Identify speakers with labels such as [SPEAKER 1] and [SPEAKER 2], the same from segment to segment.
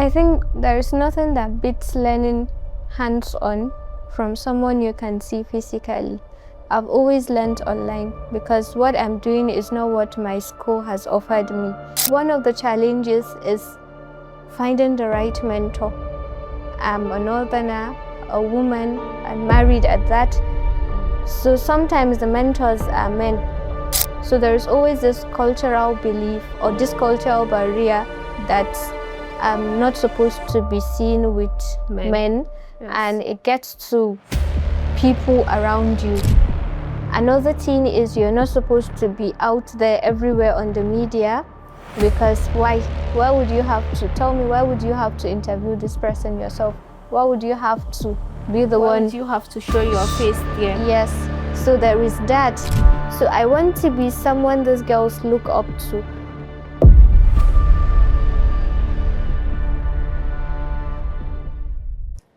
[SPEAKER 1] I think there is nothing that beats learning hands-on from someone you can see physically. I've always learned online because what I'm doing is not what my school has offered me. One of the challenges is finding the right mentor. I'm a northerner, a woman, and married at that. So sometimes the mentors are men. So there is always this cultural belief or this cultural barrier that I'm not supposed to be seen with men. Yes. And it gets to people around you. Another thing is you're not supposed to be out there everywhere on the media, because why would you have to tell me, why would you have to interview this person yourself? Why would you have to be the one?
[SPEAKER 2] Why would you have to show your face there?
[SPEAKER 1] Yes, so there is that. So I want to be someone these girls look up to.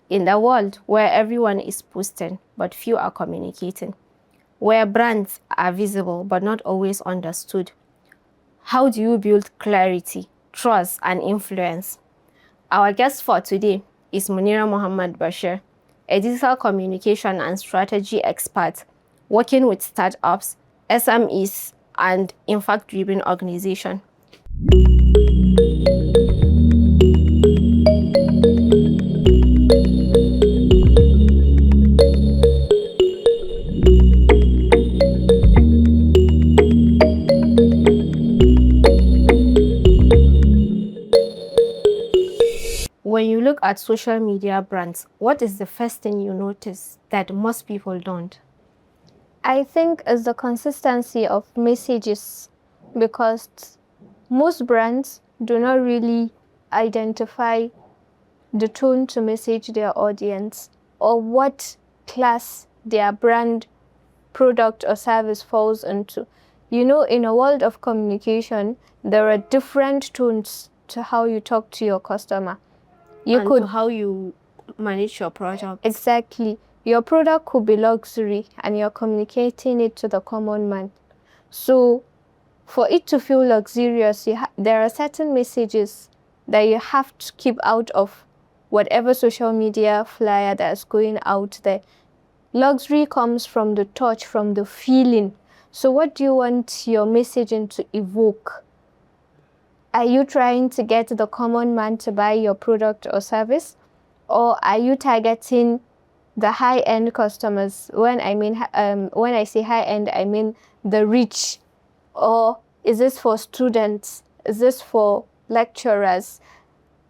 [SPEAKER 2] In the world where everyone is posting but few are communicating, where brands are visible but not always understood, how do you build clarity, trust, and influence? Our guest for today is Munirah Muhammad-Bashir, a digital communication and strategy expert working with startups, SMEs, and impact-driven organizations. When you look at social media brands, what is the first thing you notice that most people don't?
[SPEAKER 1] I think it's the consistency of messages, because most brands do not really identify the tone to message their audience or what class their brand, product, or service falls into. You know, in a world of communication, there are different tones to how you talk to your customer.
[SPEAKER 2] To how you manage your product.
[SPEAKER 1] Exactly. Your product could be luxury and you're communicating it to the common man. So for it to feel luxurious, there are certain messages that you have to keep out of whatever social media flyer that's going out there. Luxury comes from the touch, from the feeling. So what do you want your messaging to evoke? Are you trying to get the common man to buy your product or service? Or are you targeting the high-end customers? When I say high-end, I mean the rich. Or is this for students? Is this for lecturers?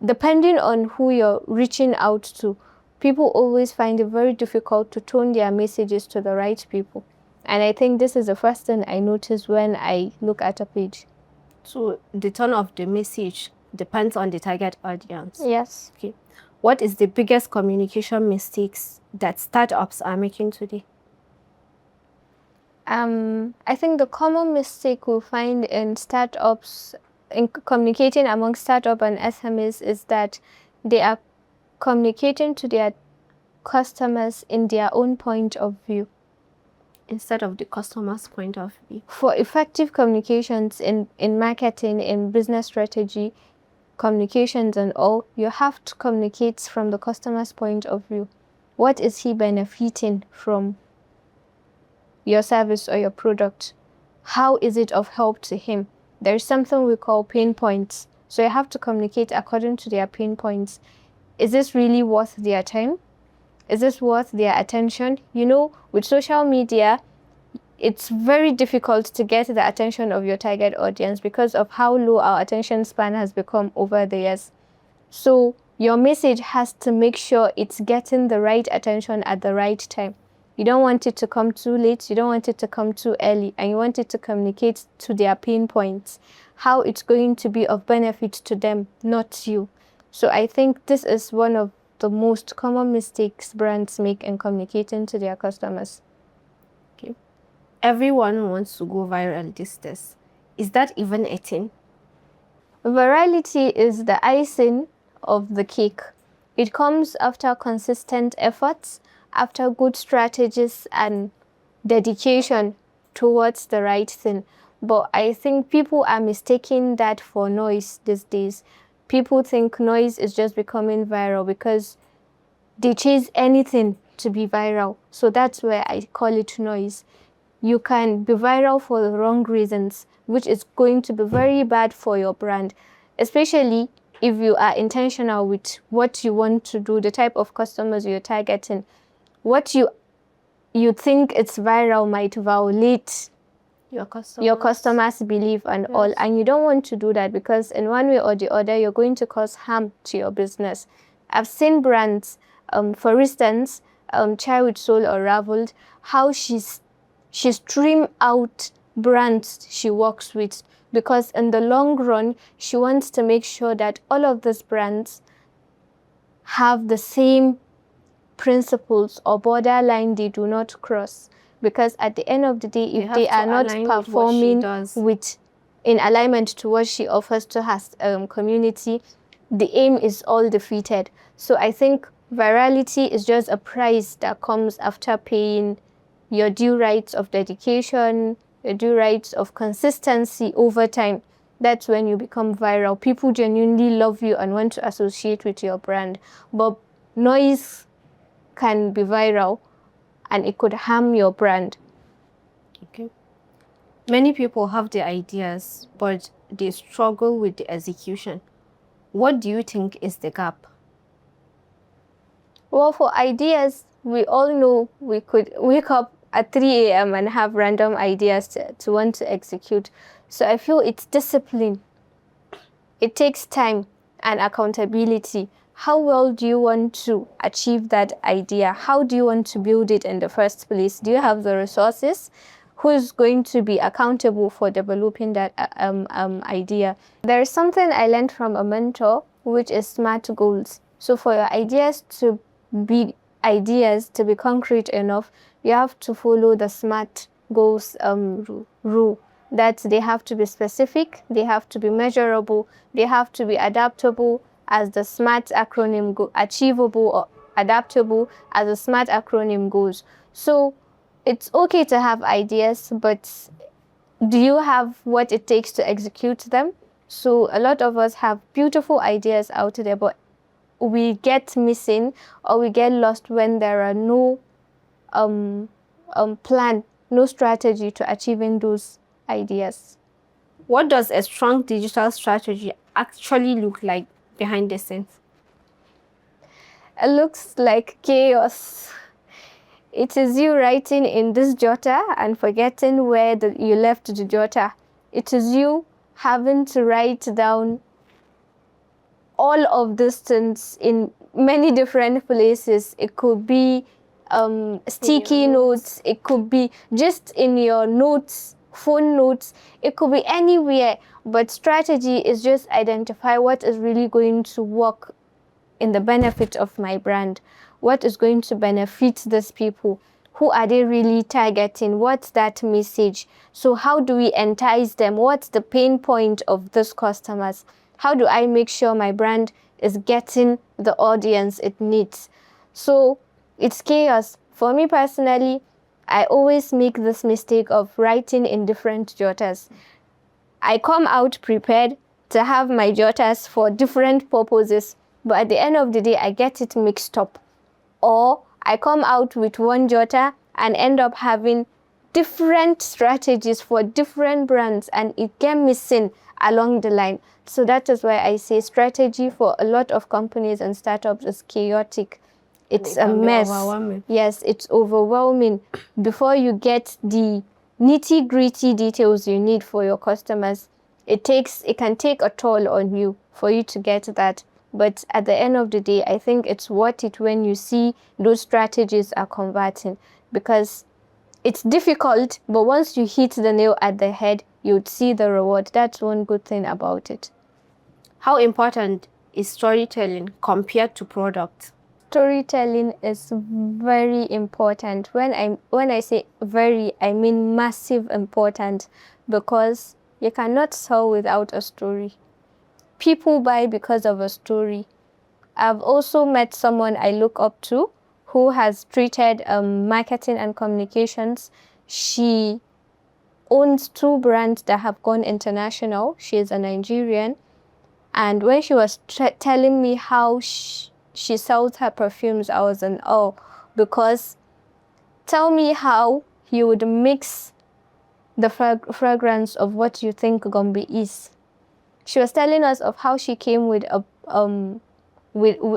[SPEAKER 1] Depending on who you're reaching out to, people always find it very difficult to tone their messages to the right people. And I think this is the first thing I notice when I look at a page.
[SPEAKER 2] So the tone of the message depends on the target audience.
[SPEAKER 1] Yes.
[SPEAKER 2] Okay. What is the biggest communication mistakes that startups are making today?
[SPEAKER 1] I think the common mistake we'll find in startups, in communicating among startup and SMEs, is that they are communicating to their customers in their own point of view,
[SPEAKER 2] instead of the customer's point of view.
[SPEAKER 1] For effective communications in marketing, in business strategy, communications and all, you have to communicate from the customer's point of view. What is he benefiting from your service or your product? How is it of help to him? There's something we call pain points. So you have to communicate according to their pain points. Is this really worth their time? Is this worth their attention? You know, with social media, it's very difficult to get the attention of your target audience because of how low our attention span has become over the years. So your message has to make sure it's getting the right attention at the right time. You don't want it to come too late, you don't want it to come too early, and you want it to communicate to their pain points, how it's going to be of benefit to them, not you. So I think this is one of the most common mistakes brands make in communicating to their customers.
[SPEAKER 2] Okay. Everyone wants to go viral these days. Is that even a thing?
[SPEAKER 1] Virality is the icing of the cake. It comes after consistent efforts, after good strategies and dedication towards the right thing. But I think people are mistaking that for noise these days. people think noise is just becoming viral because they chase anything to be viral. So that's where I call it noise. You can be viral for the wrong reasons, which is going to be very bad for your brand, especially if you are intentional with what you want to do, the type of customers you're targeting. What you think it's viral might violate your customers' belief and all, and you don't want to do that, because in one way or the other you're going to cause harm to your business. I've seen brands, for instance, Chai with Soul or Raveled, how she's trim out brands she works with, because in the long run she wants to make sure that all of these brands have the same principles or borderline they do not cross. Because at the end of the day, if they are not performing in alignment to what she offers to her community, the aim is all defeated. So I think virality is just a price that comes after paying your due rights of dedication, your due rights of consistency over time. That's when you become viral. People genuinely love you and want to associate with your brand. But noise can be viral and it could harm your brand.
[SPEAKER 2] Okay. Many people have the ideas, but they struggle with the execution. What do you think is the gap?
[SPEAKER 1] Well, for ideas, we all know we could wake up at 3 a.m. and have random ideas to want to execute. So I feel it's discipline. It takes time and accountability. How well do you want to achieve that idea? How do you want to build it in the first place? Do you have the resources? Who's going to be accountable for developing that idea? There is something I learned from a mentor, which is SMART goals. So for your ideas to be concrete enough, you have to follow the SMART goals rule. That they have to be specific, they have to be measurable, they have to be adaptable, as the SMART acronym achievable or adaptable as the SMART acronym goes. So it's okay to have ideas, but do you have what it takes to execute them? So a lot of us have beautiful ideas out there, but we get missing or we get lost when there are no plan, no strategy to achieving those ideas.
[SPEAKER 2] What does a strong digital strategy actually look like behind the scenes?
[SPEAKER 1] It looks like chaos. It is you writing in this jotter and forgetting where you left the jotter. It is you having to write down all of these things in many different places. It could be sticky notes. It could be just in your notes, phone notes. It could be anywhere. But strategy is just identify what is really going to work in the benefit of my brand. What is going to benefit these people? Who are they really targeting? What's that message? So how do we entice them? What's the pain point of these customers? How do I make sure my brand is getting the audience it needs? So it's chaos. For me personally, I always make this mistake of writing in different jotters. I come out prepared to have my jotters for different purposes, but at the end of the day, I get it mixed up. Or I come out with one jotter and end up having different strategies for different brands, and it gets missing along the line. So that is why I say strategy for a lot of companies and startups is chaotic. It's a mess. Yes, it's overwhelming. Before you get the nitty-gritty details you need for your customers, it can take a toll on you for you to get that. But at the end of the day, I think it's worth it when you see those strategies are converting, because it's difficult, but once you hit the nail at the head, you'd see the reward. That's one good thing about it.
[SPEAKER 2] How important is storytelling compared to product?
[SPEAKER 1] Storytelling is very important. When I say very, I mean massive important, because you cannot sell without a story. People buy because of a story. I've also met someone I look up to who has treated marketing and communications. She owns 2 brands that have gone international. She is a Nigerian. And when she was telling me how she sells her perfumes, I was in awe, because tell me how you would mix the fragrance of what you think Gombe is. She was telling us of how she came with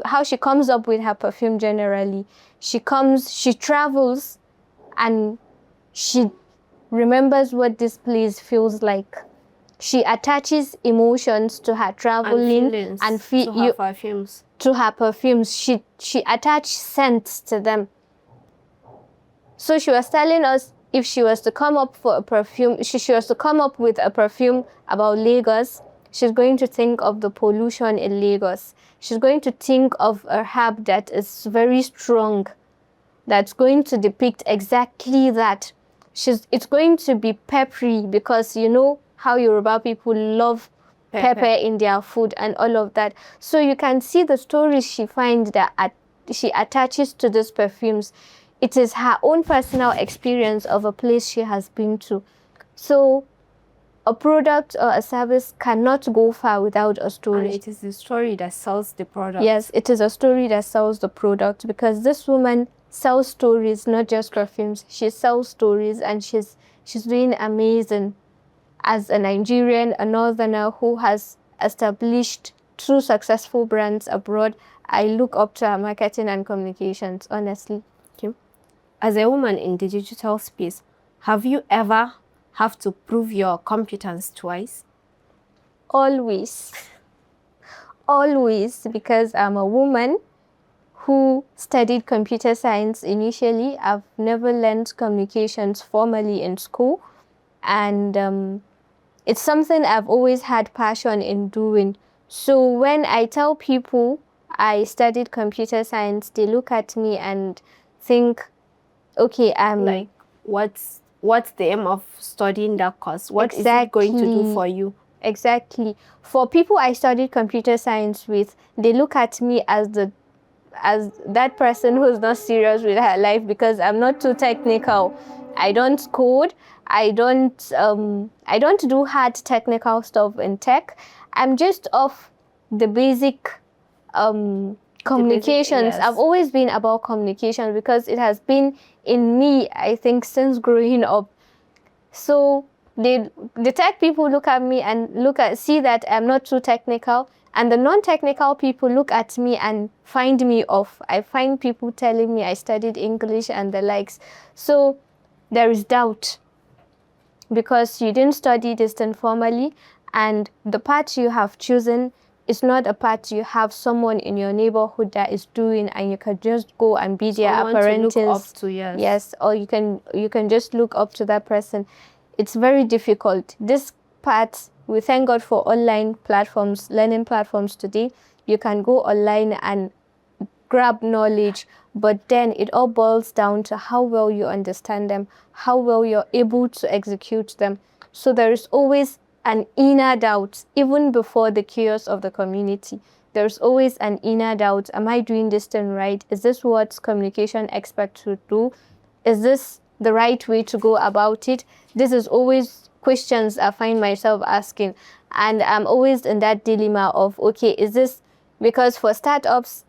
[SPEAKER 1] how she comes up with her perfume generally. She travels, and she remembers what this place feels like. She attaches emotions to her traveling
[SPEAKER 2] and to her perfumes.
[SPEAKER 1] To her perfumes. She attached scents to them. So she was telling us if she was to come up for a perfume, she was to come up with a perfume about Lagos, she's going to think of the pollution in Lagos. She's going to think of a herb that is very strong, that's going to depict exactly that. It's going to be peppery, because you know how Yoruba people love pepper in their food and all of that. So you can see the stories she finds that she attaches to these perfumes. It is her own personal experience of a place she has been to. So a product or a service cannot go far without a story.
[SPEAKER 2] And it is the story that sells the product.
[SPEAKER 1] Yes, it is a story that sells the product, because this woman sells stories, not just perfumes. She sells stories, and she's doing amazing as a Nigerian, a Northerner who has established 2 successful brands abroad. I look up to her marketing and communications, honestly.
[SPEAKER 2] Okay. As a woman in the digital space, have you ever have to prove your competence twice?
[SPEAKER 1] Always. Always, because I'm a woman who studied computer science initially. I've never learned communications formally in school, and it's something I've always had passion in doing. So when I tell people I studied computer science, they look at me and think, okay, I'm
[SPEAKER 2] like, what's the aim of studying that course? What is it going to do for you?
[SPEAKER 1] Exactly. For people I studied computer science with, they look at me as that person who's not serious with her life, because I'm not too technical. I don't code. I don't do hard technical stuff in tech. I'm just off the basic communications.
[SPEAKER 2] Yes.
[SPEAKER 1] I've always been about communication, because it has been in me, I think, since growing up. So the tech people look at me and see that I'm not too technical, and the non-technical people look at me and find me off. I find people telling me I studied English and the likes. So there is doubt, because you didn't study this thing formally, and the path you have chosen is not a path you have someone in your neighborhood that is doing, and you can just go and be their apprentice.
[SPEAKER 2] To look up to, yes.
[SPEAKER 1] Yes, or you can just look up to that person. It's very difficult. This part, we thank God for online platforms, learning platforms today. You can go online and grab knowledge, but then it all boils down to how well you understand them, how well you're able to execute them. So there is always an inner doubt, even before the chaos of the community. There's always an inner doubt. Am I doing this thing right? Is this what communication experts should do? Is this the right way to go about it? This is always questions I find myself asking. And I'm always in that dilemma of, okay, is this, because for startups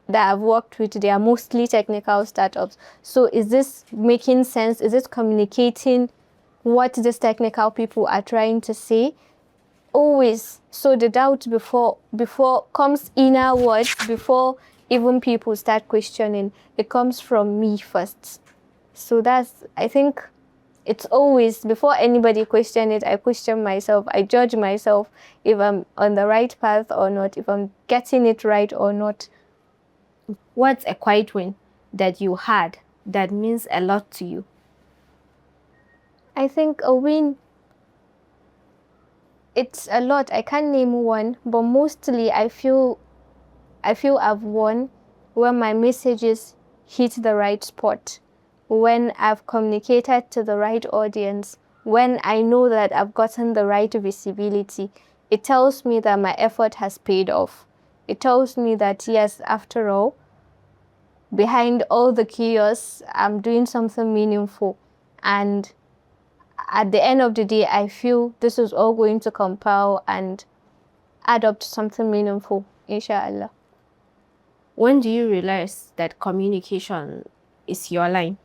[SPEAKER 1] that I've worked with, they are mostly technical startups. So is this making sense? Is it communicating what these technical people are trying to say? Always. So the doubt before comes innerwards, before even people start questioning. It comes from me first. So I think it's always, before anybody question it, I question myself. I judge myself if I'm on the right path or not, if I'm getting it right or not.
[SPEAKER 2] What's a quiet win that you had that means a lot to you?
[SPEAKER 1] I think a win, it's a lot. I can't name one, but mostly I feel I've won when my messages hit the right spot, when I've communicated to the right audience, when I know that I've gotten the right visibility. It tells me that my effort has paid off. It tells me that, yes, after all, behind all the chaos, I'm doing something meaningful. And at the end of the day, I feel this is all going to compile, and add up to something meaningful, inshallah.
[SPEAKER 2] When do you realize that communication is your line?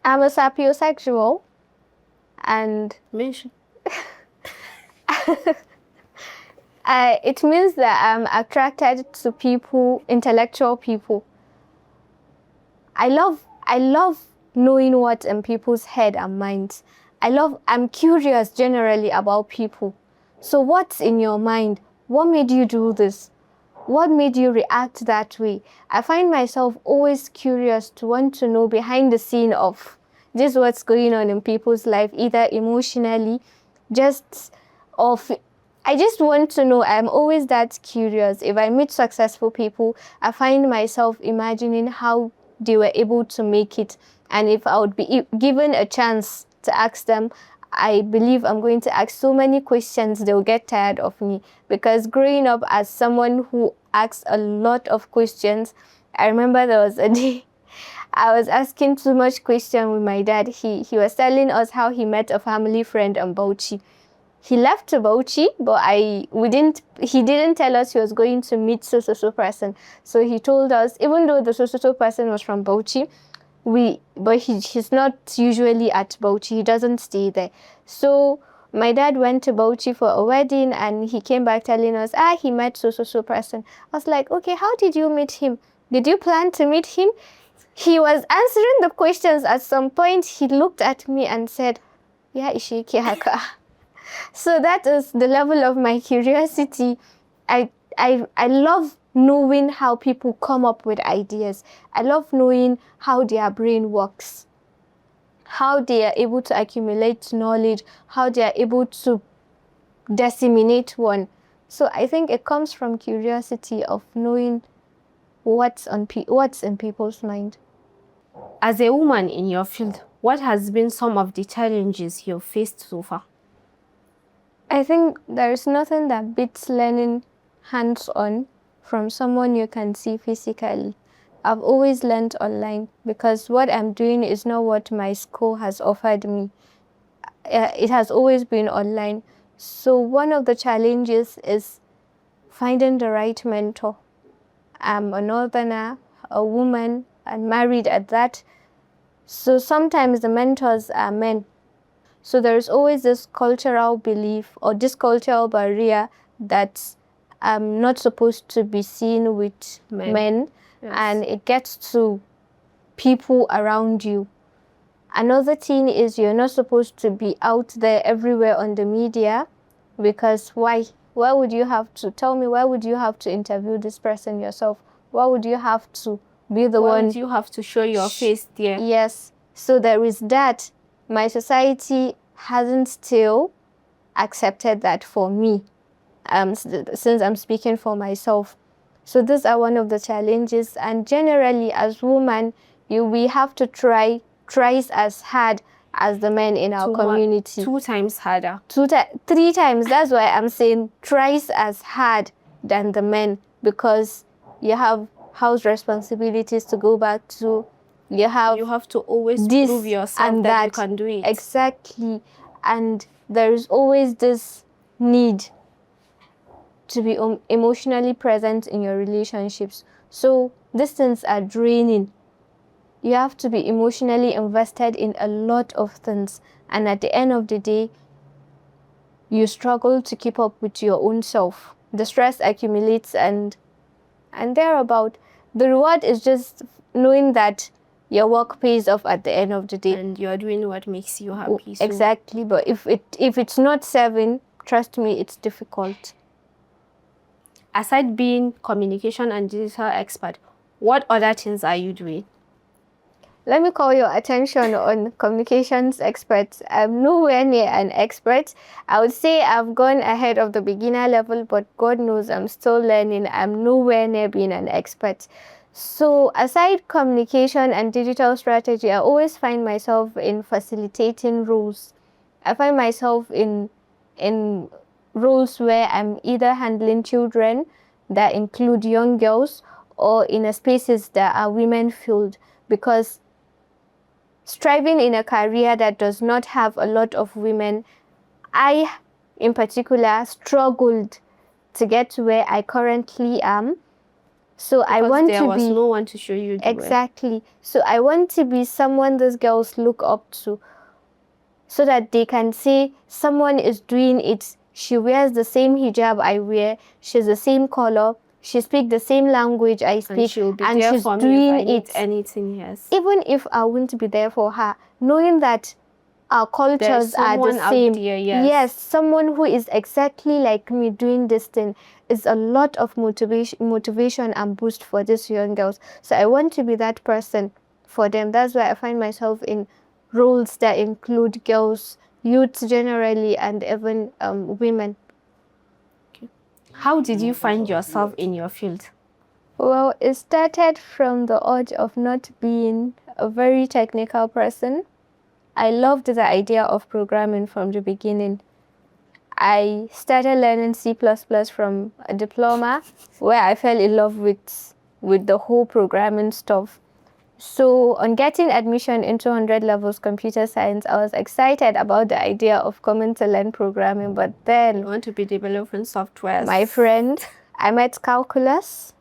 [SPEAKER 1] I'm a sapiosexual, and
[SPEAKER 2] Mention.
[SPEAKER 1] it means that I'm attracted to people, intellectual people. I love knowing what's in people's head and minds. I'm curious generally about people. So what's in your mind? What made you do this? What made you react that way? I find myself always curious to want to know behind the scene of just what's going on in people's life, either emotionally, I just want to know. I'm always that curious. If I meet successful people, I find myself imagining how they were able to make it. And if I would be given a chance to ask them, I believe I'm going to ask so many questions they'll get tired of me. Because growing up as someone who asks a lot of questions, I remember there was a day I was asking too much question with my dad. He was telling us how he met a family friend in Bauchi. He left to Bauchi, but he didn't tell us he was going to meet so person. So he told us, even though the so person was from Bauchi, but he's not usually at Bauchi. He doesn't stay there. So my dad went to Bauchi for a wedding, and he came back telling us, he met so person. I was like, okay, how did you meet him? Did you plan to meet him? He was answering the questions. At some point, he looked at me and said, yeah, Ishiki Haka. So that is the level of my curiosity. I love knowing how people come up with ideas. I love knowing how their brain works, how they are able to accumulate knowledge, how they are able to disseminate one. So I think it comes from curiosity of knowing what's in people's mind.
[SPEAKER 2] As a woman in your field, what has been some of the challenges you've faced so far?
[SPEAKER 1] I think there is nothing that beats learning hands-on from someone you can see physically. I've always learned online because what I'm doing is not what my school has offered me. It has always been online. So one of the challenges is finding the right mentor. I'm a northerner, a woman, and married at that. So sometimes the mentors are men. So there's always this cultural belief or this cultural barrier that I'm not supposed to be seen with men. Yes. And it gets to people around you. Another thing is you're not supposed to be out there everywhere on the media, because why? Why would you have to, tell me, why would you have to interview this person yourself? Why would you have to be the one?
[SPEAKER 2] Why would you have to show your face there?
[SPEAKER 1] Yes. So there is that. My society hasn't still accepted that for me, since I'm speaking for myself. So these are one of the challenges. And generally, as women, we have to try as hard as the men in our community.
[SPEAKER 2] 2 times harder.
[SPEAKER 1] 3 times. That's why I'm saying twice as hard than the men, because you have house responsibilities to go back to. You have
[SPEAKER 2] to always prove yourself that you can do it.
[SPEAKER 1] Exactly. And there is always this need to be emotionally present in your relationships. So these things are draining. You have to be emotionally invested in a lot of things. And at the end of the day, you struggle to keep up with your own self. The stress accumulates and thereabout. The reward is just knowing that your work pays off at the end of the day.
[SPEAKER 2] And you're doing what makes you happy. So.
[SPEAKER 1] Exactly. But if it's not serving, trust me, it's difficult.
[SPEAKER 2] Aside being communication and digital expert, what other things are you doing?
[SPEAKER 1] Let me call your attention on communications experts. I'm nowhere near an expert. I would say I've gone ahead of the beginner level, but God knows I'm still learning. I'm nowhere near being an expert. So aside communication and digital strategy, I always find myself in facilitating roles. I find myself in roles where I'm either handling children that include young girls, or in a spaces that are women-filled, because striving in a career that does not have a lot of women, in particular struggled to get to where I currently am. So I want to be...
[SPEAKER 2] there was no one to show you the way.
[SPEAKER 1] Exactly. So I want to be someone those girls look up to, so that they can say someone is doing it. She wears the same hijab I wear. She's the same color. She speaks the same language I speak.
[SPEAKER 2] And she'll be
[SPEAKER 1] and
[SPEAKER 2] there
[SPEAKER 1] she's
[SPEAKER 2] for me
[SPEAKER 1] doing
[SPEAKER 2] if I need
[SPEAKER 1] it.
[SPEAKER 2] anything, yes.
[SPEAKER 1] Even if I wouldn't be there for her, knowing that our cultures are the same.
[SPEAKER 2] Out there, yes.
[SPEAKER 1] Yes, someone who is exactly like me doing this thing is a lot of motivation and boost for these young girls. So I want to be that person for them. That's why I find myself in roles that include girls, youth generally, and even women.
[SPEAKER 2] Okay. How did you find yourself in your field?
[SPEAKER 1] Well, it started from the urge of not being a very technical person. I loved the idea of programming from the beginning. I started learning C++ from a diploma where I fell in love with the whole programming stuff. So on getting admission into 100 levels computer science, I was excited about the idea of coming to learn programming, but then...
[SPEAKER 2] You want to be developing software.
[SPEAKER 1] My friend, I met calculus.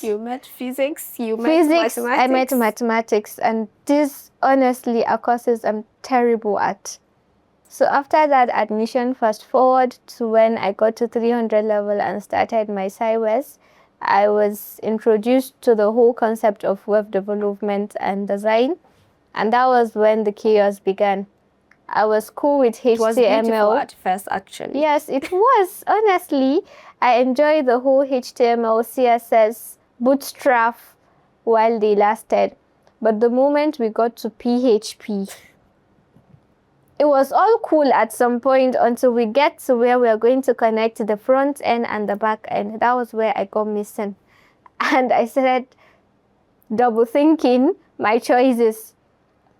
[SPEAKER 2] You met physics. You met mathematics.
[SPEAKER 1] I met mathematics, and these honestly are courses I'm terrible at. So after that admission, fast forward to when I got to 300 level and started my SciWes, I was introduced to the whole concept of web development and design, and that was when the chaos began. I was cool with HTML.
[SPEAKER 2] It was beautiful at first, actually.
[SPEAKER 1] Yes, it was. Honestly, I enjoyed the whole HTML, CSS, Bootstrap while they lasted. But the moment we got to PHP, it was all cool at some point until we get to where we are going to connect the front end and the back end. That was where I got missing. And I started double thinking my choices.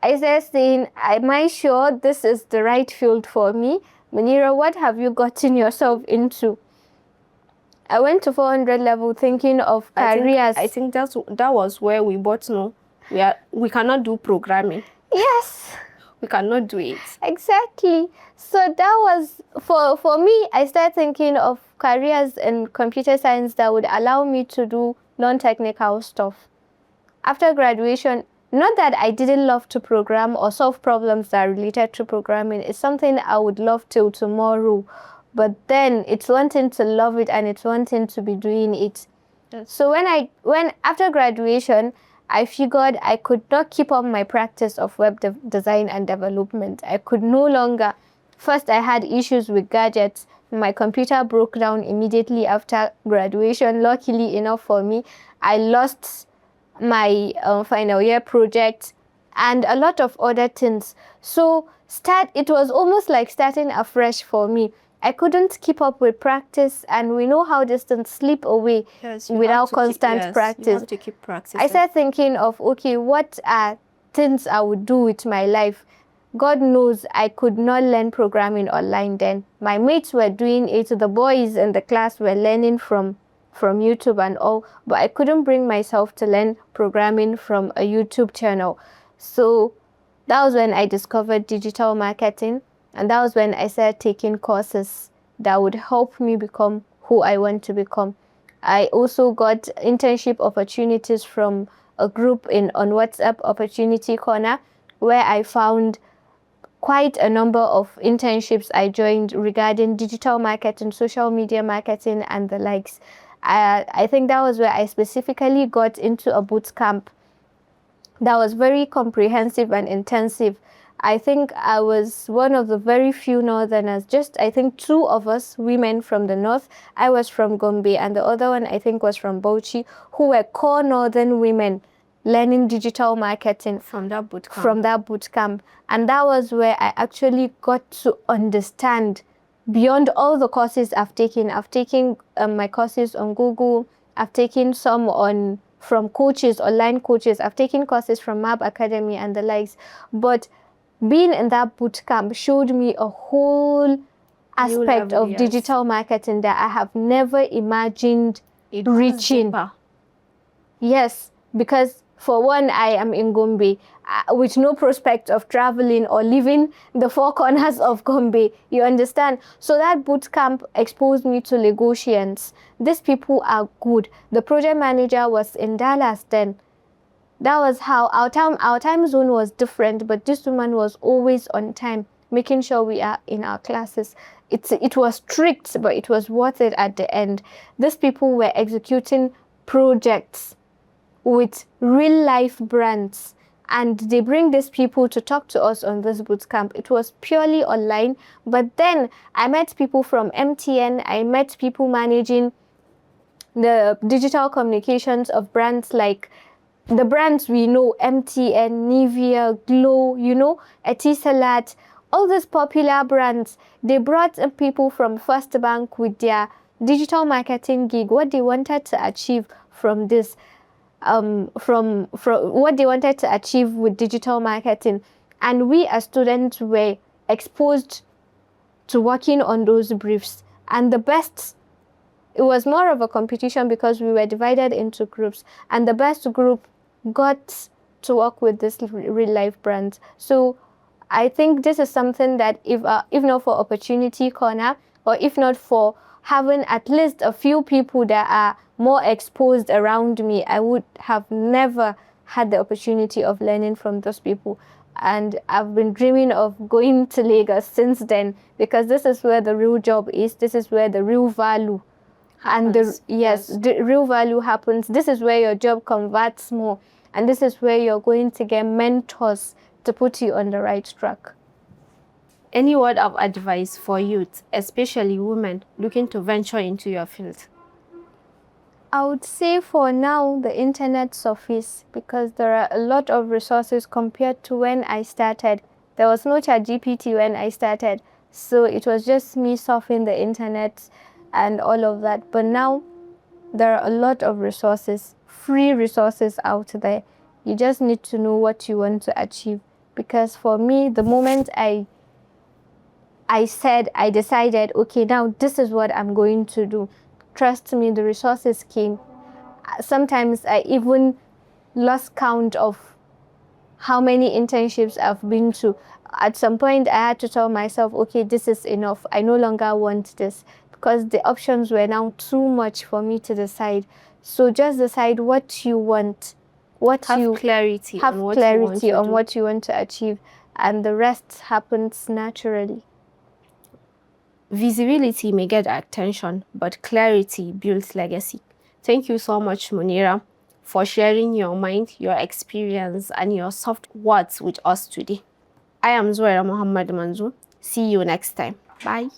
[SPEAKER 1] I started saying, am I sure this is the right field for me? Munirah, what have you gotten yourself into? I went to 400 level thinking of careers.
[SPEAKER 2] I think that was where we both know we cannot do programming.
[SPEAKER 1] Yes.
[SPEAKER 2] We cannot do it.
[SPEAKER 1] Exactly. So that was, for me, I started thinking of careers in computer science that would allow me to do non-technical stuff. After graduation, not that I didn't love to program or solve problems that are related to programming. It's something I would love till tomorrow. But then it's one thing to love it and it's one thing to be doing it. Yes. So when after graduation, I figured I could not keep up my practice of web design and development. I could no longer. First, I had issues with gadgets. My computer broke down immediately after graduation. Luckily enough for me, I lost my final year project and a lot of other things. So it was almost like starting afresh for me. I couldn't keep up with practice, and we know how this things slip away without constant practice.
[SPEAKER 2] You have to keep practicing.
[SPEAKER 1] I started thinking of, okay, what are things I would do with my life? God knows I could not learn programming online then. My mates were doing it. The boys in the class were learning from YouTube and all, but I couldn't bring myself to learn programming from a YouTube channel. So that was when I discovered digital marketing, and that was when I started taking courses that would help me become who I want to become. I also got internship opportunities from a group on WhatsApp, Opportunity Corner, where I found quite a number of internships I joined regarding digital marketing, social media marketing, and the likes. I think that was where I specifically got into a boot camp that was very comprehensive and intensive. I think I was one of the very few Northerners, just I think 2 of us women from the North. I was from Gombe and the other one I think was from Bauchi, who were core Northern women learning digital marketing
[SPEAKER 2] from that boot camp.
[SPEAKER 1] And that was where I actually got to understand beyond all the courses I've taken. I've taken my courses on Google. I've taken some from coaches, online coaches. I've taken courses from Mab Academy and the likes. But being in that boot camp showed me a whole aspect of digital marketing that I have never imagined reaching.
[SPEAKER 2] Deeper.
[SPEAKER 1] Yes, because For one, I am in Gombe with no prospect of traveling or leaving the four corners of Gombe. You understand? So that boot camp exposed me to Lagosians. These people are good. The project manager was in Dallas then. That was how our time zone was different, but this woman was always on time, making sure we are in our classes. It was strict, but it was worth it at the end. These people were executing projects with real life brands, and they bring these people to talk to us on this boot camp. It was purely online, but then I met people from MTN. I met people managing the digital communications of brands like the brands we know, MTN, Nivea, Glow, Etisalat, all these popular brands. They brought in people from First Bank with their digital marketing gig, what they wanted to achieve from this, from what they wanted to achieve with digital marketing. And we as students were exposed to working on those briefs. And the best, it was more of a competition because we were divided into groups, and the best group got to work with this real life brand. So I think this is something that if not for Opportunity Corner, or if not for having at least a few people that are more exposed around me, I would have never had the opportunity of learning from those people. And I've been dreaming of going to Lagos since then, because this is where the real job is. This is where the real value happens. And the real value happens. This is where your job converts more, and this is where you're going to get mentors to put you on the right track.
[SPEAKER 2] Any word of advice for youth, especially women looking to venture into your field?
[SPEAKER 1] I would say for now, the internet surface, because there are a lot of resources compared to when I started. There was no ChatGPT when I started, so it was just me surfing the internet and all of that. But now there are a lot of resources, free resources out there. You just need to know what you want to achieve. Because for me, the moment I decided, okay, now this is what I'm going to do, trust me, the resources came. Sometimes I even lost count of how many internships I've been to. At some point, I had to tell myself, okay, this is enough. I no longer want this, because the options were now too much for me to decide. So just decide what you want.
[SPEAKER 2] Have clarity on
[SPEAKER 1] what you want to achieve, and the rest happens naturally.
[SPEAKER 2] Visibility may get attention, but clarity builds legacy. Thank you so much, Munirah, for sharing your mind, your experience, and your soft words with us today. I am Munirah Muhammad-Bashir. See you next time. Bye.